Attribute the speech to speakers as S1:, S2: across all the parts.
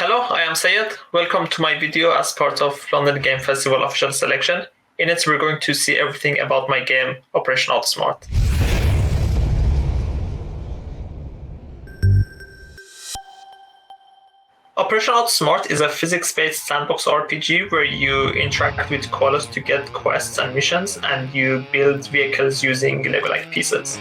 S1: Hello, I am Sayed. Welcome to my video as part of London Game Festival official selection. In it, we're going to see everything about my game, Operation Outsmart. Operation Outsmart is a physics-based sandbox RPG where you interact with koalas to get quests and missions, and you build vehicles using Lego-like pieces.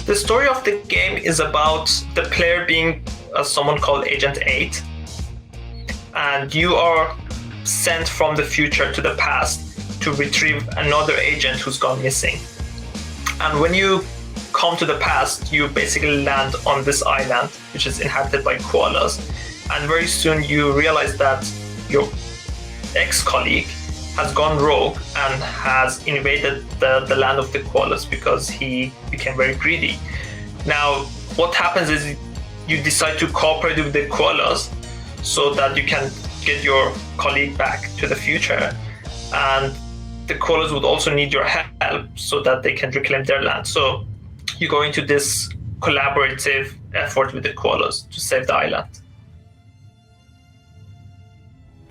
S1: The story of the game is about the player being someone called Agent 8, and you are sent from the future to the past to retrieve another agent who's gone missing. And when you come to the past, you basically land on this island, which is inhabited by koalas, and very soon you realize that your ex-colleague has gone rogue and has invaded the land of the koalas because he became very greedy. Now, what happens is you decide to cooperate with the koalas so that you can get your colleague back to the future. And the koalas would also need your help so that they can reclaim their land. So you go into this collaborative effort with the koalas to save the island.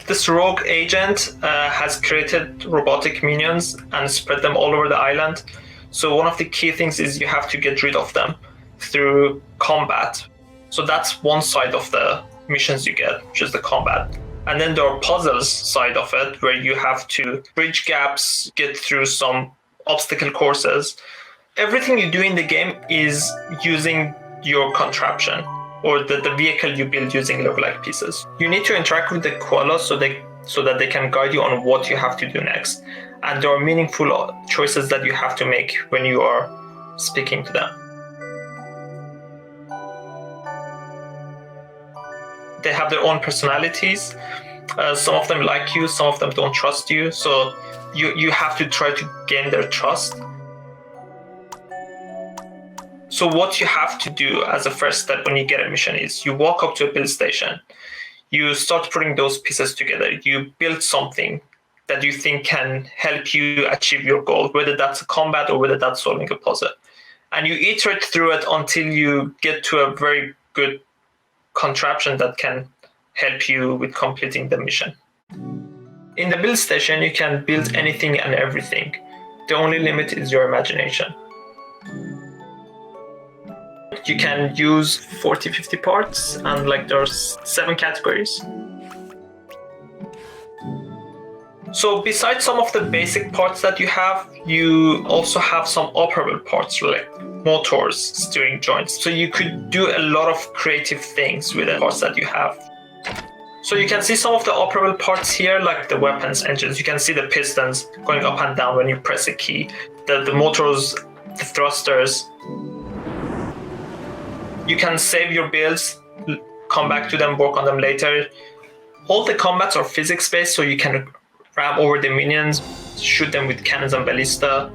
S1: This rogue agent has created robotic minions and spread them all over the island. So one of the key things is you have to get rid of them through combat. So that's one side of the missions you get, which is the combat. And then there are puzzles side of it, where you have to bridge gaps, get through some obstacle courses. Everything you do in the game is using your contraption, or the vehicle you build using Lego-like pieces. You need to interact with the koalas so that they can guide you on what you have to do next. And there are meaningful choices that you have to make when you are speaking to them. They have their own personalities. Some of them like you, some of them don't trust you. So you have to try to gain their trust. So what you have to do as a first step when you get a mission is you walk up to a build station. You start putting those pieces together. You build something that you think can help you achieve your goal, whether that's a combat or whether that's solving a puzzle. And you iterate through it until you get to a very good contraption that can help you with completing the mission. In the build station, you can build anything and everything. The only limit is your imagination. You can use 40-50 parts, and there's 7 categories. So besides some of the basic parts that you have, you also have some operable parts like motors, steering joints. So you could do a lot of creative things with the parts that you have. So you can see some of the operable parts here, like the weapons engines. You can see the pistons going up and down when you press a key, the motors, the thrusters. You can save your builds, come back to them, work on them later. All the combats are physics-based, so you can ram over the minions, shoot them with cannons and ballista,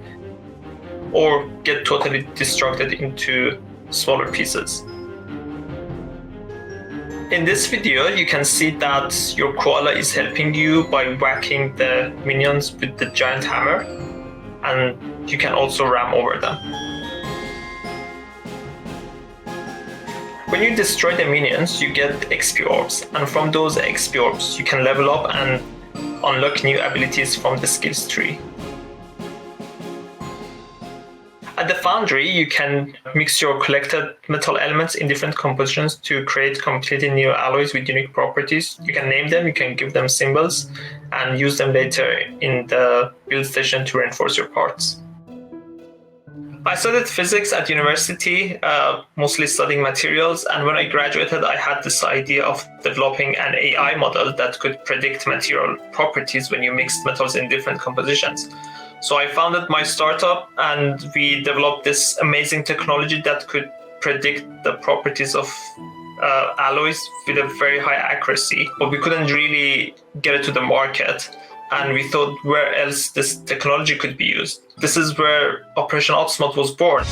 S1: or get totally destructed into smaller pieces. In this video, you can see that your koala is helping you by whacking the minions with the giant hammer, and you can also ram over them. When you destroy the minions, you get XP orbs, and from those XP orbs, you can level up and unlock new abilities from the skills tree. At the foundry, you can mix your collected metal elements in different compositions to create completely new alloys with unique properties. You can name them, you can give them symbols, and use them later in the build station to reinforce your parts. I studied physics at university, mostly studying materials, and when I graduated, I had this idea of developing an AI model that could predict material properties when you mixed metals in different compositions. So I founded my startup, and we developed this amazing technology that could predict the properties of alloys with a very high accuracy, but we couldn't really get it to the market. And we thought where else this technology could be used. This is where Operation Outsmart was born.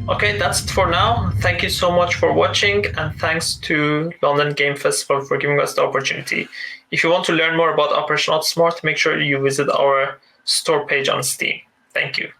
S1: Okay, that's it for now. Thank you so much for watching, and thanks to London Game Festival for giving us the opportunity. If you want to learn more about Operation Outsmart, make sure you visit our store page on Steam. Thank you.